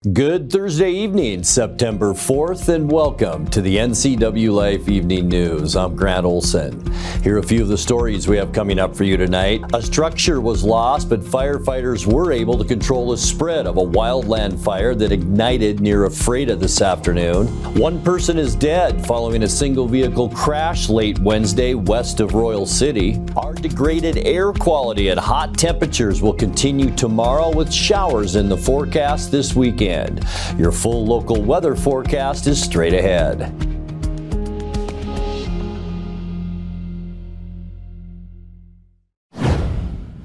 Good Thursday evening, September 4th, and welcome to the NCWLIFE Evening News. I'm Grant Olson. Here are a few of the stories we have coming up for you tonight. A structure was lost, but firefighters were able to control the spread of a wildland fire that ignited near Ephrata this afternoon. One person is dead following a single vehicle crash late Wednesday west of Royal City. Our degraded air quality and hot temperatures will continue tomorrow with showers in the forecast this weekend. Your full local weather forecast is straight ahead.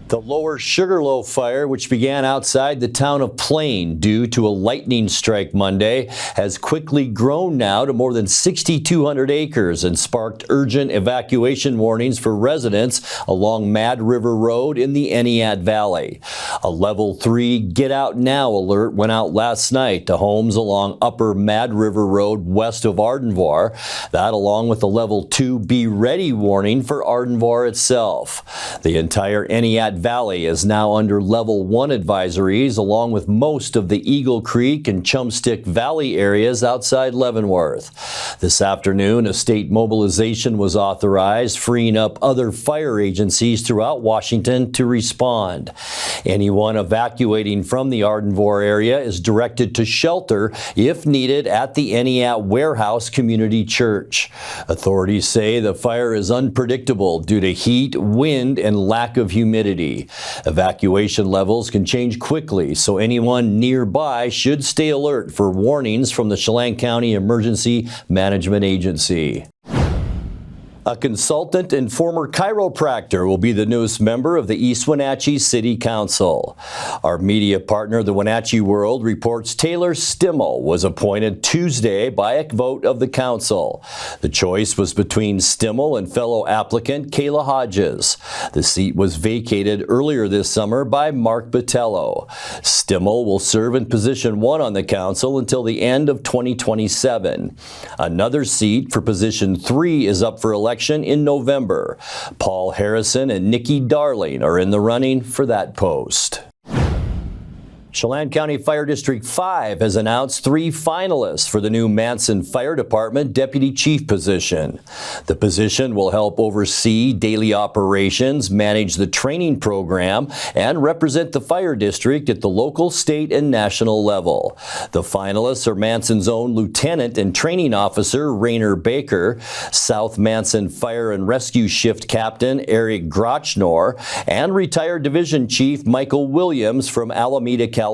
The Lower Sugarloaf Fire, which began outside the town of Plain due to a lightning strike Monday, has quickly grown now to more than 6,200 acres and sparked urgent evacuation warnings for residents along Mad River Road in the Entiat Valley. A Level 3 Get Out Now alert went out last night to homes along Upper Mad River Road west of Ardenvohr. That, along with the Level 2 Be Ready warning for Ardenvohr itself. The entire Entiat Valley is now under Level 1 advisories, along with most of the Eagle Creek and Chumstick Valley areas outside Leavenworth. This afternoon, a state mobilization was authorized, freeing up other fire agencies throughout Washington to respond. Anyone evacuating from the Ardenvohr area is directed to shelter, if needed, at the Entiat Warehouse Community Church. Authorities say the fire is unpredictable due to heat, wind, and lack of humidity. Evacuation levels can change quickly, so anyone nearby should stay alert for warnings from the Chelan County Emergency Management Agency. A consultant and former chiropractor will be the newest member of the East Wenatchee City Council. Our media partner, the Wenatchee World, reports Taylor Stimmel was appointed Tuesday by a vote of the council. The choice was between Stimmel and fellow applicant Kayla Hodges. The seat was vacated earlier this summer by Mark Botello. Stimmel will serve in position 1 on the council until the end of 2027. Another seat for position 3 is up for election in November. Paul Harrison and Nikki Darling are in the running for that post. Chelan County Fire District 5 has announced 3 finalists for the new Manson Fire Department Deputy Chief position. The position will help oversee daily operations, manage the training program, and represent the fire district at the local, state, and national level. The finalists are Manson's own Lieutenant and Training Officer Rainer Baker, South Manson Fire and Rescue Shift Captain Eric Grochnor, and retired Division Chief Michael Williams from Alameda, California.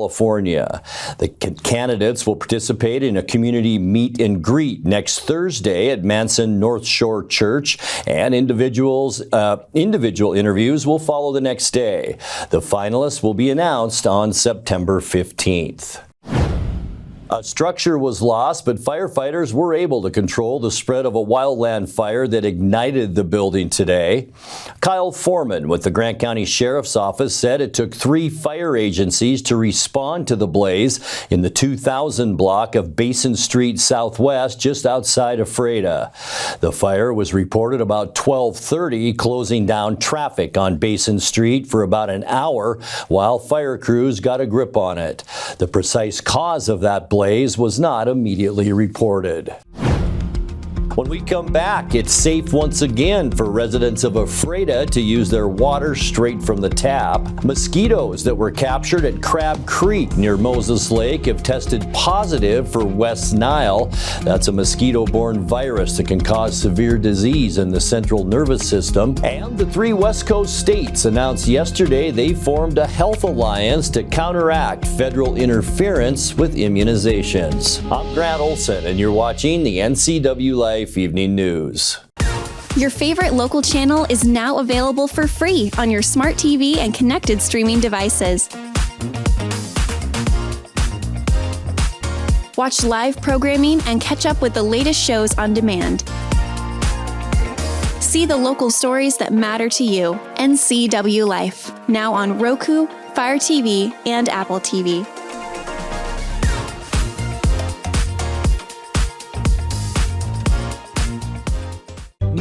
The candidates will participate in a community meet and greet next Thursday at Manson North Shore Church, and individual interviews will follow the next day. The finalists will be announced on September 15th. A structure was lost, but firefighters were able to control the spread of a wildland fire that ignited the building today. Kyle Foreman with the Grant County Sheriff's Office said it took 3 fire agencies to respond to the blaze in the 2000 block of Basin Street Southwest, just outside Ephrata. The fire was reported about 12:30, closing down traffic on Basin Street for about an hour while fire crews got a grip on it. The precise cause of that blaze was not immediately reported. When we come back, it's safe once again for residents of Ephrata to use their water straight from the tap. Mosquitoes that were captured at Crab Creek near Moses Lake have tested positive for West Nile. That's a mosquito-borne virus that can cause severe disease in the central nervous system. And the 3 West Coast states announced yesterday they formed a health alliance to counteract federal interference with immunizations. I'm Grant Olson, and you're watching the NCWLIFE Evening News. Your favorite local channel is now available for free on your smart TV and connected streaming devices. Watch live programming and catch up with the latest shows on demand. See the local stories that matter to you. NCWLIFE, now on Roku, Fire TV, and Apple TV.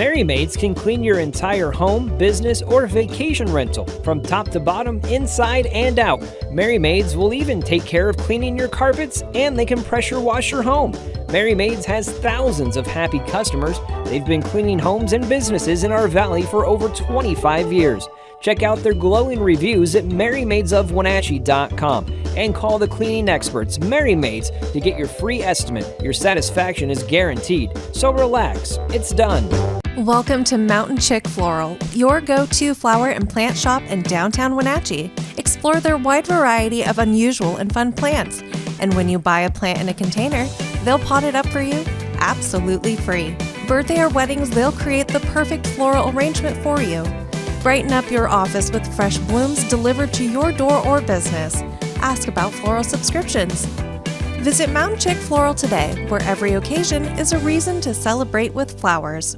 Merry Maids can clean your entire home, business, or vacation rental from top to bottom, inside and out. Merry Maids will even take care of cleaning your carpets, and they can pressure wash your home. Merry Maids has thousands of happy customers. They've been cleaning homes and businesses in our valley for over 25 years. Check out their glowing reviews at merrymaidesofwenatchee.com and call the cleaning experts, Merry Maids, to get your free estimate. Your satisfaction is guaranteed, so relax. It's done. Welcome to Mountain Chick Floral, your go-to flower and plant shop in downtown Wenatchee. Explore their wide variety of unusual and fun plants. And when you buy a plant in a container, they'll pot it up for you absolutely free. Birthday or weddings, they'll create the perfect floral arrangement for you. Brighten up your office with fresh blooms delivered to your door or business. Ask about floral subscriptions. Visit Mountain Chick Floral today, where every occasion is a reason to celebrate with flowers.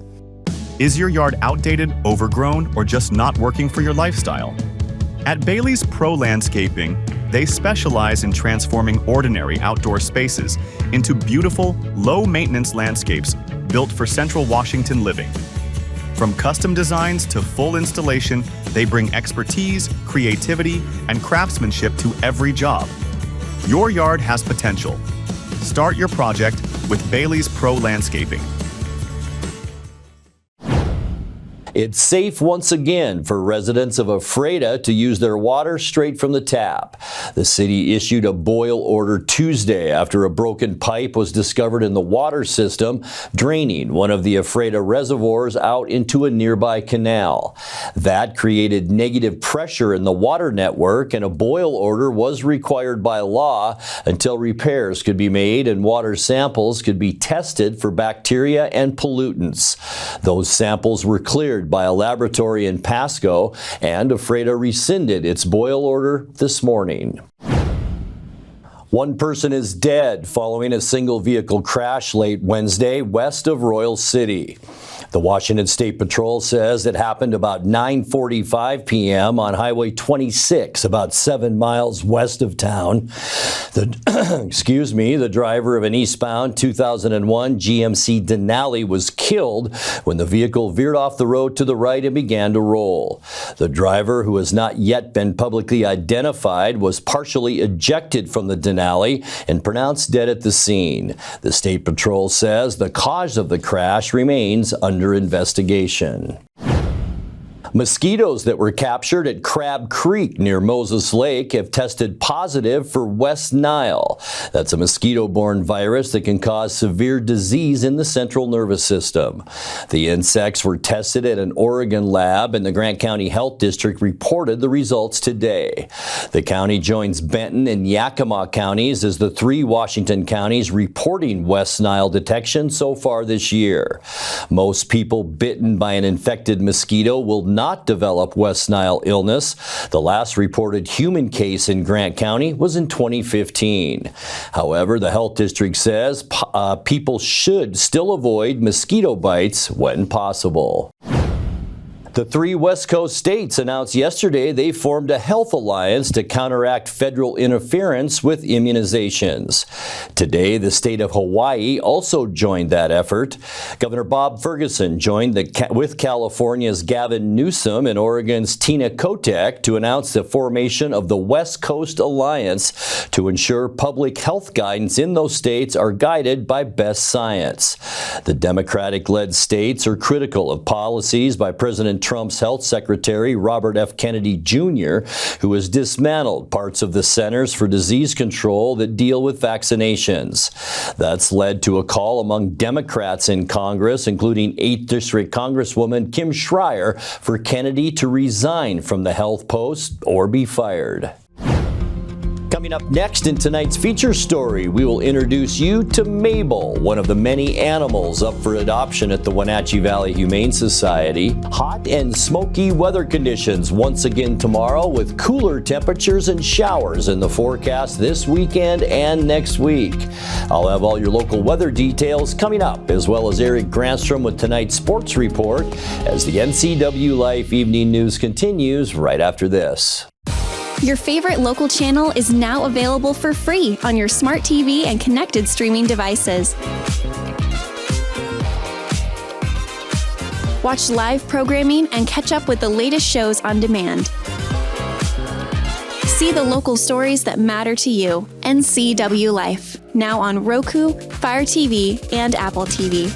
Is your yard outdated, overgrown, or just not working for your lifestyle? At Bailey's Pro Landscaping, they specialize in transforming ordinary outdoor spaces into beautiful, low-maintenance landscapes built for Central Washington living. From custom designs to full installation, they bring expertise, creativity, and craftsmanship to every job. Your yard has potential. Start your project with Bailey's Pro Landscaping. It's safe once again for residents of Ephrata to use their water straight from the tap. The city issued a boil order Tuesday after a broken pipe was discovered in the water system, draining one of the Ephrata reservoirs out into a nearby canal. That created negative pressure in the water network, and a boil order was required by law until repairs could be made and water samples could be tested for bacteria and pollutants. Those samples were cleared by a laboratory in Pasco, and Ephrata rescinded its boil order this morning. One person is dead following a single vehicle crash late Wednesday west of Royal City. The Washington State Patrol says it happened about 9:45 p.m. on Highway 26, about 7 miles west of town. The driver of an eastbound 2001 GMC Denali was killed when the vehicle veered off the road to the right and began to roll. The driver, who has not yet been publicly identified, was partially ejected from the Denali and pronounced dead at the scene. The State Patrol says the cause of the crash remains under investigation. Mosquitoes that were captured at Crab Creek near Moses Lake have tested positive for West Nile. That's a mosquito-borne virus that can cause severe disease in the central nervous system. The insects were tested at an Oregon lab, and the Grant County Health District reported the results today. The county joins Benton and Yakima counties as the 3 Washington counties reporting West Nile detection so far this year. Most people bitten by an infected mosquito will not develop West Nile illness. The last reported human case in Grant County was in 2015. However, the health district says people should still avoid mosquito bites when possible. The 3 West Coast states announced yesterday they formed a health alliance to counteract federal interference with immunizations. Today, the state of Hawaii also joined that effort. Governor Bob Ferguson joined with California's Gavin Newsom and Oregon's Tina Kotek to announce the formation of the West Coast Alliance to ensure public health guidance in those states are guided by best science. The Democratic-led states are critical of policies by President Trump's health secretary, Robert F. Kennedy Jr., who has dismantled parts of the Centers for Disease Control that deal with vaccinations. That's led to a call among Democrats in Congress, including 8th District Congresswoman Kim Schreier, for Kennedy to resign from the health post or be fired. Coming up next in tonight's feature story, we will introduce you to Mabel, one of the many animals up for adoption at the Wenatchee Valley Humane Society. Hot and smoky weather conditions once again tomorrow, with cooler temperatures and showers in the forecast this weekend and next week. I'll have all your local weather details coming up, as well as Eric Granstrom with tonight's sports report as the NCWLIFE Evening News continues right after this. Your favorite local channel is now available for free on your smart TV and connected streaming devices. Watch live programming and catch up with the latest shows on demand. See the local stories that matter to you. NCWLIFE, now on Roku, Fire TV, and Apple TV.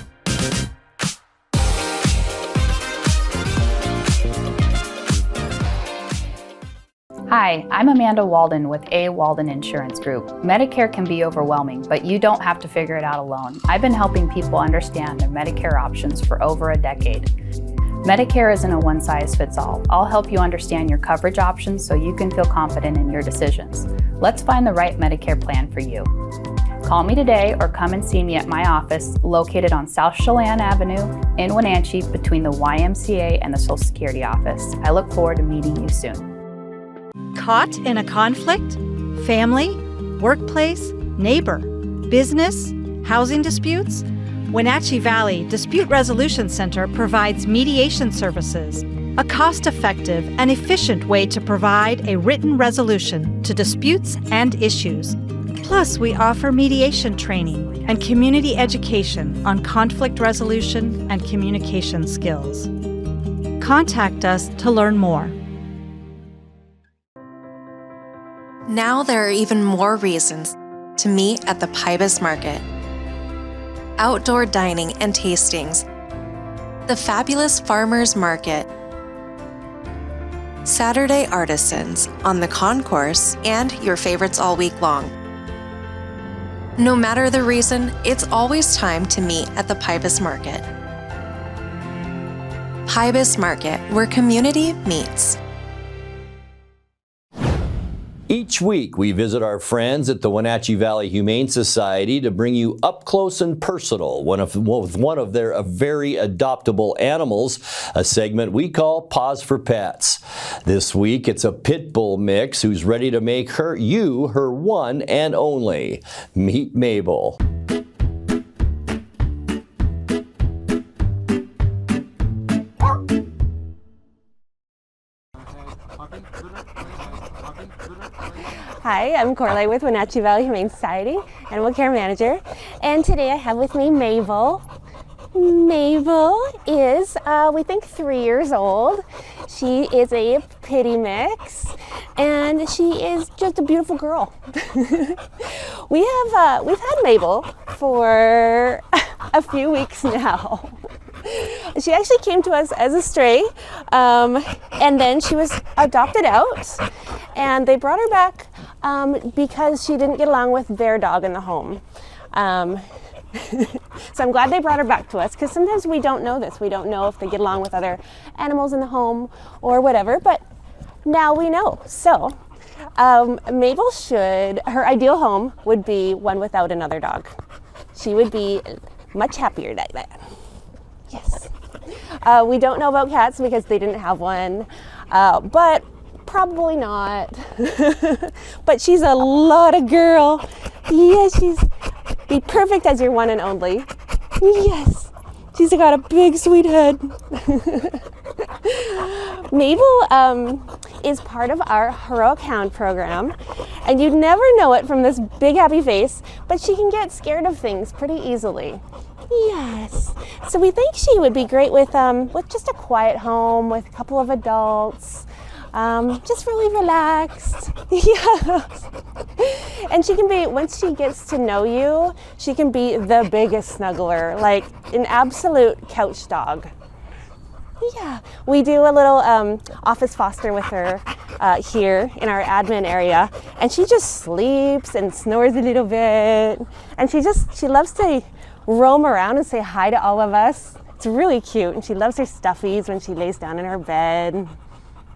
Hi, I'm Amanda Walden with A. Walden Insurance Group. Medicare can be overwhelming, but you don't have to figure it out alone. I've been helping people understand their Medicare options for over a decade. Medicare isn't a one-size-fits-all. I'll help you understand your coverage options so you can feel confident in your decisions. Let's find the right Medicare plan for you. Call me today or come and see me at my office located on South Chelan Avenue in Wenatchee between the YMCA and the Social Security office. I look forward to meeting you soon. Caught in a conflict? Family? Workplace? Neighbor? Business? Housing disputes? Wenatchee Valley Dispute Resolution Center provides mediation services, a cost-effective and efficient way to provide a written resolution to disputes and issues. Plus, we offer mediation training and community education on conflict resolution and communication skills. Contact us to learn more. Now there are even more reasons to meet at the Pybus Market. Outdoor dining and tastings, the fabulous Farmers Market, Saturday artisans on the concourse, and your favorites all week long. No matter the reason, it's always time to meet at the Pybus Market. Pybus Market, where community meets. Each week, we visit our friends at the Wenatchee Valley Humane Society to bring you up close and personal with one of their very adoptable animals, a segment we call Paws for Pets. This week, it's a pit bull mix who's ready to make you her one and only. Meet Mabel. Hi, I'm Corley with Wenatchee Valley Humane Society, Animal Care Manager, and today I have with me Mabel. Mabel is, we think, 3 years old. She is a pitty mix, and she is just a beautiful girl. We've had Mabel for a few weeks now. She actually came to us as a stray, and then she was adopted out, and they brought her back because she didn't get along with their dog in the home. So I'm glad they brought her back to us, because sometimes we don't know this. We don't know if they get along with other animals in the home or whatever, but now we know. So Mabel her ideal home would be one without another dog. She would be much happier like that. Yes. We don't know about cats because they didn't have one, but probably not. But she's a lot of girl. Yes, she's be perfect as your one and only. Yes, she's got a big sweet head. Mabel is part of our Heroic Hound program, and you'd never know it from this big happy face, but she can get scared of things pretty easily. Yes, so we think she would be great with just a quiet home with a couple of adults, just really relaxed. Yes, and she can be, once she gets to know you, she can be the biggest snuggler, like an absolute couch dog. Yeah, we do a little office foster with her here in our admin area, and she just sleeps and snores a little bit, and she loves to roam around and say hi to all of us. It's really cute, and she loves her stuffies when she lays down in her bed.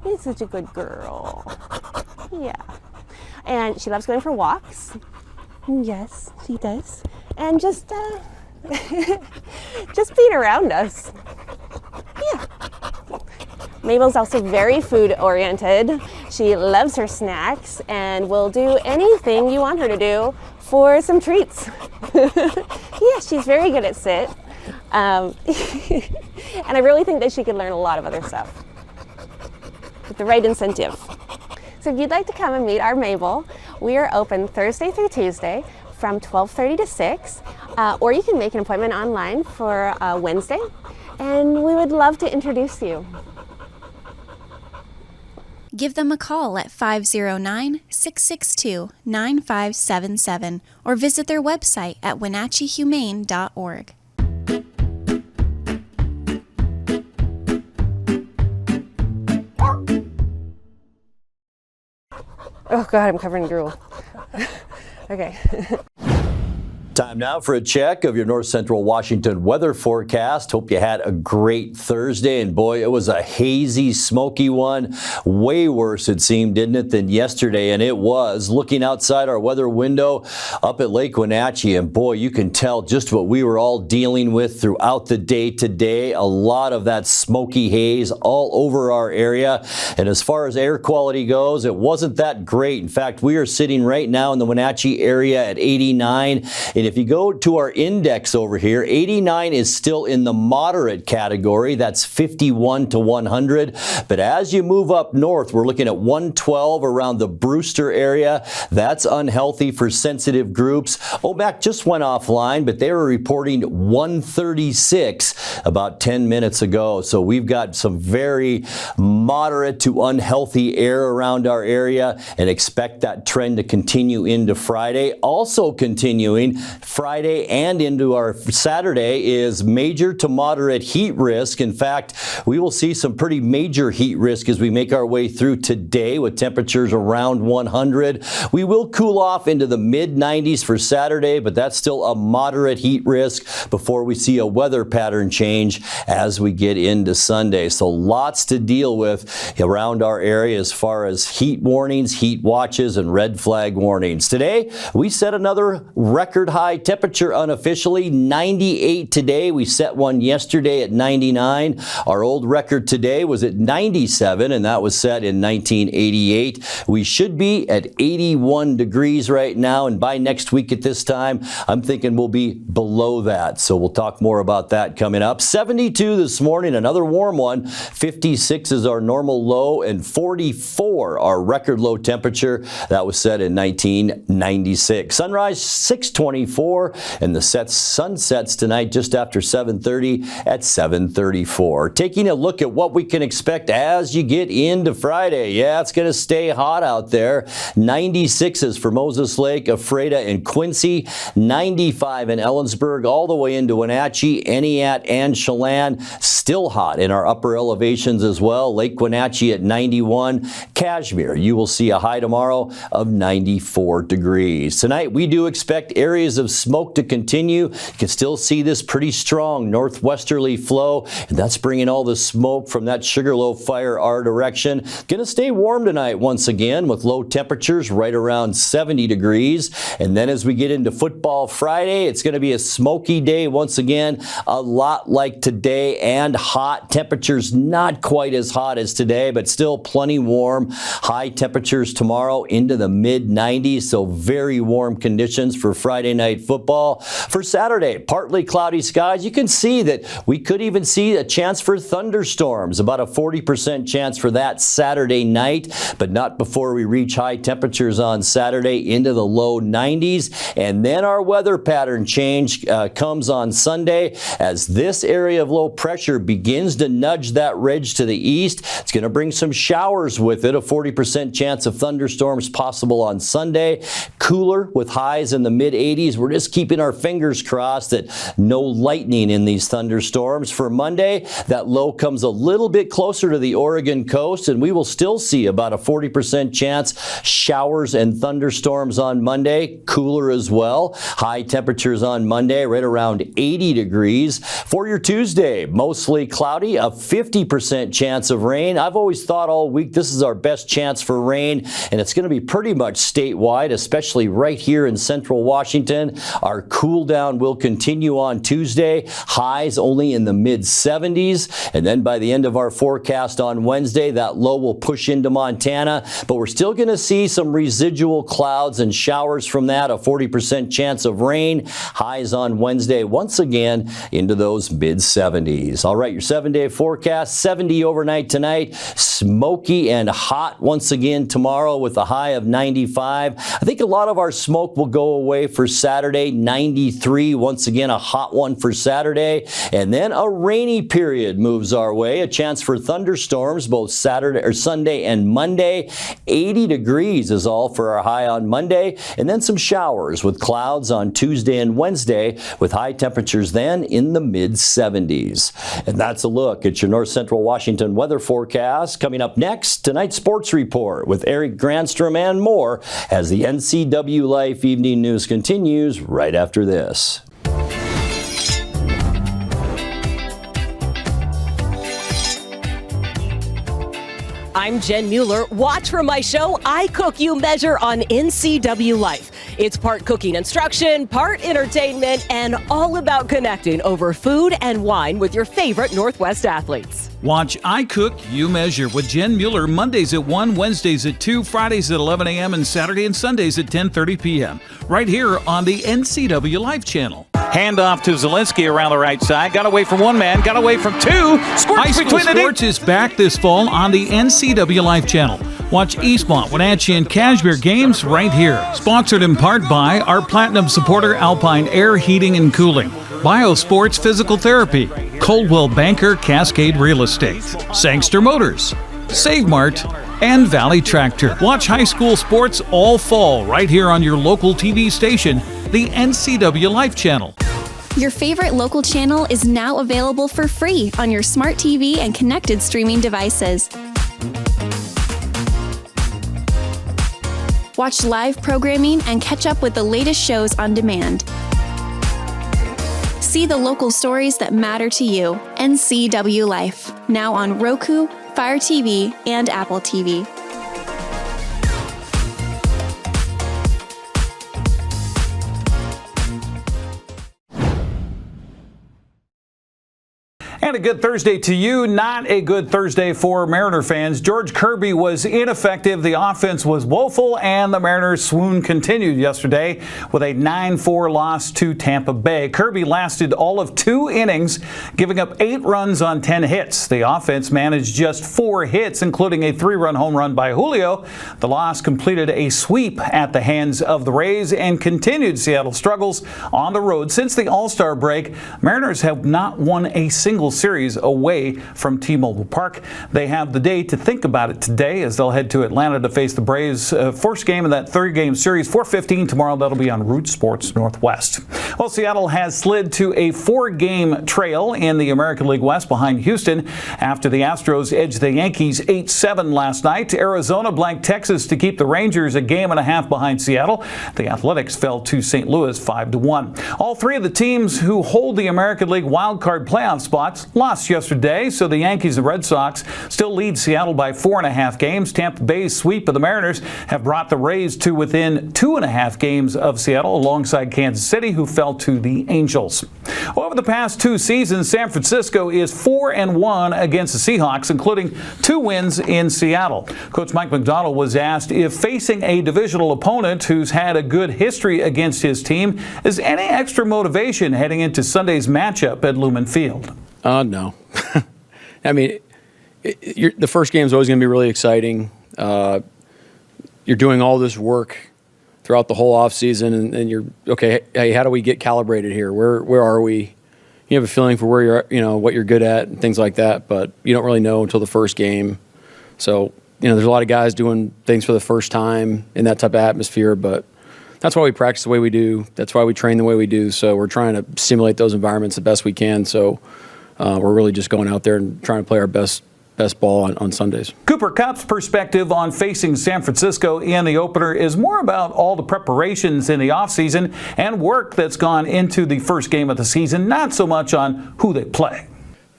She's such a good girl. Yeah, and she loves going for walks. Yes, she does, and just being around us. Yeah. Mabel's also very food oriented. She loves her snacks and will do anything you want her to do for some treats. Yeah, she's very good at sit. And I really think that she could learn a lot of other stuff with the right incentive. So if you'd like to come and meet our Mabel, we are open Thursday through Tuesday from 12:30 to 6, or you can make an appointment online for Wednesday. and we would love to introduce you. Give them a call at 509-662-9577 or visit their website at wenatcheehumane.org. Oh God, I'm covered in drool. Okay. Time now for a check of your North Central Washington weather forecast. Hope you had a great Thursday, and boy, it was a hazy, smoky one. Way worse, it seemed, didn't it, than yesterday, and it was. Looking outside our weather window up at Lake Wenatchee, and boy, you can tell just what we were all dealing with throughout the day today. A lot of that smoky haze all over our area, and as far as air quality goes, it wasn't that great. In fact, we are sitting right now in the Wenatchee area at 89. And if you go to our index over here, 89 is still in the moderate category. That's 51 to 100. But as you move up north, we're looking at 112 around the Brewster area. That's unhealthy for sensitive groups. OMAC just went offline, but they were reporting 136 about 10 minutes ago. So we've got some very moderate to unhealthy air around our area, and expect that trend to continue into Friday. Also continuing Friday and into our Saturday is major to moderate heat risk. In fact, we will see some pretty major heat risk as we make our way through today with temperatures around 100. We will cool off into the mid-90s for Saturday, but that's still a moderate heat risk before we see a weather pattern change as we get into Sunday. So lots to deal with around our area as far as heat warnings, heat watches, and red flag warnings. Today, we set another record high temperature unofficially, 98 today. We set one yesterday at 99. Our old record today was at 97, and that was set in 1988. We should be at 81 degrees right now, and by next week at this time, I'm thinking we'll be below that. So we'll talk more about that coming up. 72 this morning, another warm one. 56 is our normal low, and 44 our record low temperature. That was set in 1996. Sunrise 6:24. And the sun sets tonight just after 7:30 at 7:34. Taking a look at what we can expect as you get into Friday. Yeah, it's going to stay hot out there. 96s for Moses Lake, Ephrata, and Quincy. 95 in Ellensburg, all the way into Wenatchee, Entiat, and Chelan. Still hot in our upper elevations as well. Lake Wenatchee at 91. Cashmere, you will see a high tomorrow of 94 degrees. Tonight, we do expect areas of smoke to continue. You can still see this pretty strong northwesterly flow, and that's bringing all the smoke from that Sugarloaf Fire our direction. Going to stay warm tonight once again with low temperatures right around 70 degrees. And then as we get into Football Friday, it's going to be a smoky day once again, a lot like today, and hot. Temperatures not quite as hot as today, but still plenty warm. High temperatures tomorrow into the mid-90s, so very warm conditions for Friday night football. For Saturday, partly cloudy skies. You can see that we could even see a chance for thunderstorms, about a 40% chance for that Saturday night, but not before we reach high temperatures on Saturday into the low 90s. And then our weather pattern change comes on Sunday as this area of low pressure begins to nudge that ridge to the east. It's going to bring some showers with it, a 40% chance of thunderstorms possible on Sunday. Cooler with highs in the mid-80s. We're just keeping our fingers crossed that no lightning in these thunderstorms. For Monday, that low comes a little bit closer to the Oregon coast, and we will still see about a 40% chance showers and thunderstorms on Monday. Cooler as well. High temperatures on Monday right around 80 degrees. For your Tuesday, mostly cloudy, a 50% chance of rain. I've always thought all week this is our best chance for rain, and it's going to be pretty much statewide, especially right here in central Washington. Our cool down will continue on Tuesday. Highs only in the mid-70s. And then by the end of our forecast on Wednesday, that low will push into Montana. But we're still going to see some residual clouds and showers from that. A 40% chance of rain. Highs on Wednesday once again into those mid-70s. All right, your 7-day forecast. 70 overnight tonight. Smoky and hot once again tomorrow with a high of 95. I think a lot of our smoke will go away for Saturday. Saturday, 93. Once again, a hot one for Saturday. And then a rainy period moves our way. A chance for thunderstorms both Sunday and Monday. 80 degrees is all for our high on Monday. And then some showers with clouds on Tuesday and Wednesday, with high temperatures then in the mid-70s. And that's a look at your North Central Washington weather forecast. Coming up next, tonight's sports report with Eric Granstrom and more as the NCWLIFE Evening News continues right after this. I'm Jen Mueller. Watch for my show, I Cook, You Measure on NCWLIFE. It's part cooking instruction, part entertainment, and all about connecting over food and wine with your favorite Northwest athletes. Watch I Cook, You Measure with Jen Mueller Mondays at 1, Wednesdays at 2, Fridays at 11 a.m., and Saturday and Sundays at 10:30 p.m. right here on the NCWLIFE channel. Handoff to Zielinski around the right side. Got away from one man, got away from two. High School Sports is back this fall on the NCWLIFE channel. Watch Eastmont, Wenatchee, and Cashmere games right here. Sponsored in part by our Platinum supporter Alpine Air Heating and Cooling, Biosports Physical Therapy, Coldwell Banker Cascade Real Estate, Sangster Motors, Save Mart, and Valley Tractor. Watch high school sports all fall right here on your local TV station, the NCWLIFE channel. Your favorite local channel is now available for free on your smart TV and connected streaming devices. Watch live programming and catch up with the latest shows on demand. See the local stories that matter to you. NCWLIFE, now on Roku, Fire TV, and Apple TV. And a good Thursday to you. Not a good Thursday for Mariner fans. George Kirby was ineffective. The offense was woeful, and the Mariners' swoon continued yesterday with a 9-4 loss to Tampa Bay. Kirby lasted all of 2 innings, giving up 8 runs on 10 hits. The offense managed just 4 hits, including a 3-run home run by Julio. The loss completed a sweep at the hands of the Rays and continued Seattle's struggles on the road. Since the All-Star break, Mariners have not won a single series away from T-Mobile Park. They have the day to think about it today as they'll head to Atlanta to face the Braves. First game of that 3-game series, 4:15 tomorrow. That'll be on Root Sports Northwest. Well, Seattle has slid to a 4-game trail in the American League West behind Houston after the Astros edged the Yankees 8-7 last night. Arizona blanked Texas to keep the Rangers a game and a half behind Seattle. The Athletics fell to St. Louis 5-1. All 3 of the teams who hold the American League wildcard playoff spots lost yesterday, so the Yankees and Red Sox still lead Seattle by 4.5 games. Tampa Bay's sweep of the Mariners have brought the Rays to within 2.5 games of Seattle, alongside Kansas City, who fell to the Angels. Over the past 2 seasons, San Francisco is 4-1 against the Seahawks, including 2 wins in Seattle. Coach Mike Macdonald was asked if facing a divisional opponent who's had a good history against his team is any extra motivation heading into Sunday's matchup at Lumen Field. No. I mean, the first game is always going to be really exciting. You're doing all this work throughout the whole off season, and you're okay. Hey, how do we get calibrated here? Where are we? You have a feeling for where you're, what you're good at and things like that, but you don't really know until the first game. So, there's a lot of guys doing things for the first time in that type of atmosphere, but that's why we practice the way we do. That's why we train the way we do. So we're trying to simulate those environments the best we can. So we're really just going out there and trying to play our best ball on Sundays. Cooper Kupp's perspective on facing San Francisco in the opener is more about all the preparations in the offseason and work that's gone into the first game of the season, not so much on who they play.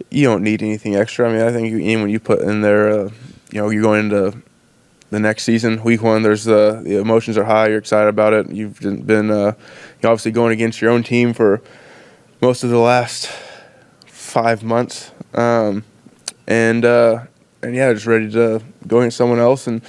You don't need anything extra. I mean, I think when you put in there, you're going into the next season, week 1, there's the emotions are high, you're excited about it. You've been you're obviously going against your own team for most of the last 5 months. And just ready to go against someone else and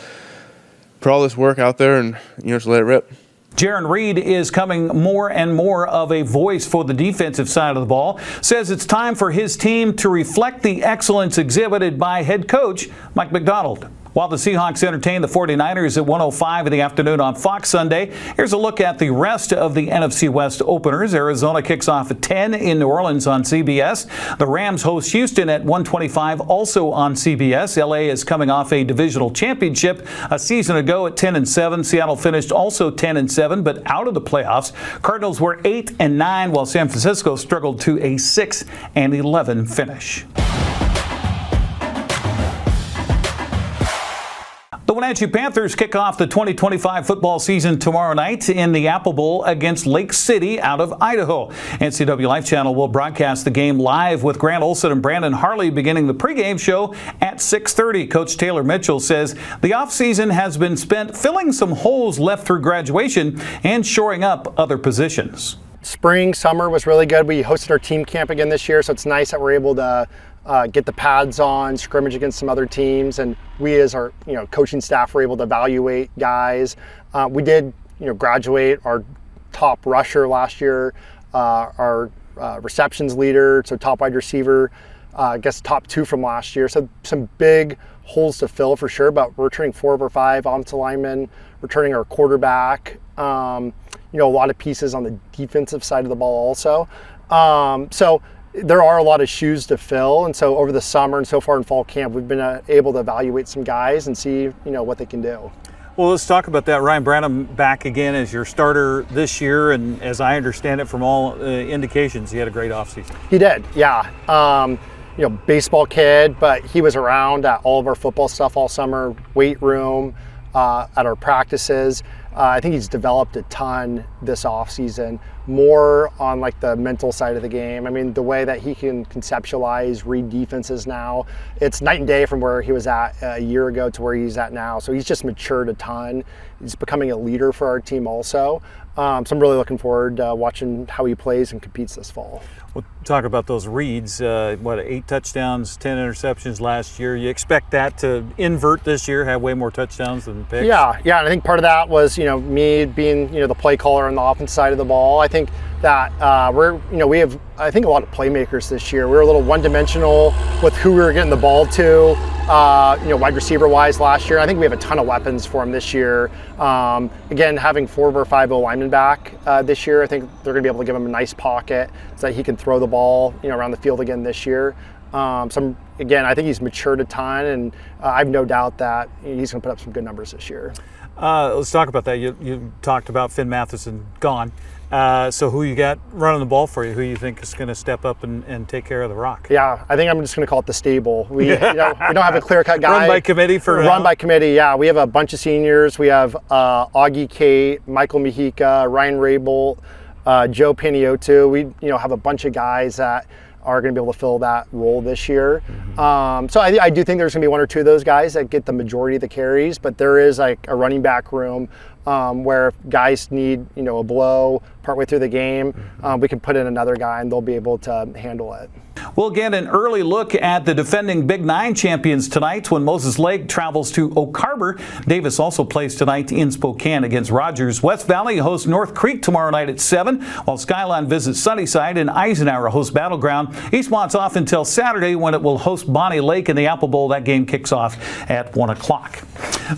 put all this work out there and, just let it rip. Jaron Reed is coming more and more of a voice for the defensive side of the ball. Says it's time for his team to reflect the excellence exhibited by head coach Mike Macdonald. While the Seahawks entertain the 49ers at 1:05 in the afternoon on Fox Sunday, here's a look at the rest of the NFC West openers. Arizona kicks off at 10 in New Orleans on CBS. The Rams host Houston at 1:25, also on CBS. LA is coming off a divisional championship a season ago at 10-7. Seattle finished also 10-7, but out of the playoffs. Cardinals were 8-9, while San Francisco struggled to a 6-11 finish. The Wenatchee Panthers kick off the 2025 football season tomorrow night in the Apple Bowl against Lake City out of Idaho. NCWLIFE channel will broadcast the game live with Grant Olson and Brandon Harley beginning the pregame show at 6:30. Coach Taylor Mitchell says the offseason has been spent filling some holes left through graduation and shoring up other positions. Spring, summer was really good. We hosted our team camp again this year, so it's nice that we're able to get the pads on, scrimmage against some other teams, and we as our coaching staff were able to evaluate guys. We did graduate our top rusher last year, our receptions leader, so top wide receiver, I guess top 2 from last year. So some big holes to fill for sure, but we're returning 4 of our 5 offensive linemen, returning our quarterback, a lot of pieces on the defensive side of the ball also. So there are a lot of shoes to fill, and so over the summer and so far in fall camp, we've been able to evaluate some guys and see what they can do. Well, let's talk about that. Ryan Branham back again as your starter this year, and as I understand it from all indications, he had a great offseason. He did, yeah. Baseball kid, but he was around at all of our football stuff all summer, weight room, at our practices. I think he's developed a ton this offseason, more on like the mental side of the game. I mean, the way that he can conceptualize, read defenses now, it's night and day from where he was at a year ago to where he's at now. So he's just matured a ton. He's becoming a leader for our team also. So I'm really looking forward to watching how he plays and competes this fall. We'll talk about those reads. 8 touchdowns, 10 interceptions last year. You expect that to invert this year, have way more touchdowns than picks? Yeah, and I think part of that was, me being, the play caller on the offense side of the ball. I think that we have, I think, a lot of playmakers this year. We were a little one-dimensional with who we were getting the ball to, wide receiver-wise last year. I think we have a ton of weapons for him this year. Again, having 4 of our 5 linemen back this year, I think they're going to be able to give him a nice pocket so that he can throw the ball, around the field again this year. I think he's matured a ton, and I have no doubt that he's going to put up some good numbers this year. Let's talk about that. You talked about Finn Matheson gone. So who you got running the ball for you? Who you think is going to step up and take care of the rock? Yeah, I think I'm just going to call it the stable. We don't have a clear-cut guy. Run by committee for now? Run by committee, yeah. We have a bunch of seniors. We have Augie Kate, Michael Mejica, Ryan Raybolt, Joe Paniotu. We have a bunch of guys that are going to be able to fill that role this year. So I do think there's going to be 1 or 2 of those guys that get the majority of the carries, but there is like a running back room where if guys need a blow partway through the game, we can put in another guy and they'll be able to handle it. We'll get an early look at the defending Big 9 champions tonight when Moses Lake travels to Oak Harbor. Davis also plays tonight in Spokane against Rogers. West Valley hosts North Creek tomorrow night at 7, while Skyline visits Sunnyside and Eisenhower hosts Battleground. Eastmont's off until Saturday when it will host Bonnie Lake in the Apple Bowl. That game kicks off at 1 o'clock.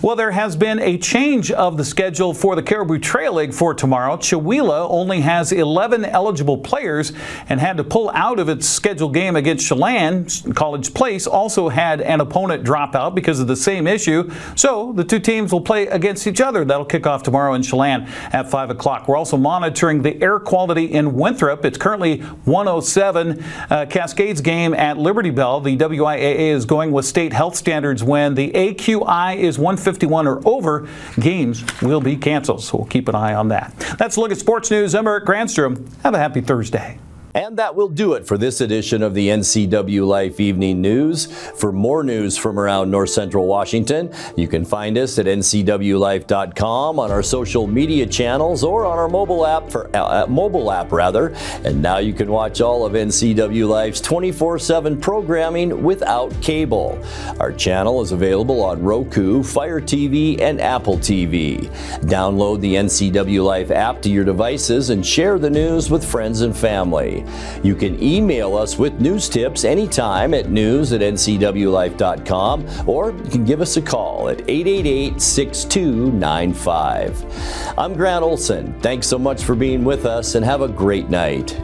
Well, there has been a change of the schedule for the Caribou Trail League for tomorrow. Chewelah only has 11 eligible players and had to pull out of its scheduled game against Chelan. College Place also had an opponent drop out because of the same issue. So the 2 teams will play against each other. That'll kick off tomorrow in Chelan at 5 o'clock. We're also monitoring the air quality in Winthrop. It's currently 107. Cascades game at Liberty Bell. The WIAA is going with state health standards. When the AQI is 151 or over, games will be canceled. So we'll keep an eye on that. That's a look at sports news. I'm Eric Granstrom. Have a happy Thursday. And that will do it for this edition of the NCWLIFE Evening News. For more news from around North Central Washington, you can find us at ncwlife.com, on our social media channels, or on our mobile app And now you can watch all of NCWLIFE's 24/7 programming without cable. Our channel is available on Roku, Fire TV, and Apple TV. Download the NCWLIFE app to your devices and share the news with friends and family. You can email us with news tips anytime at news@ncwlife.com, or you can give us a call at 888-6295. I'm Grant Olson. Thanks so much for being with us, and have a great night.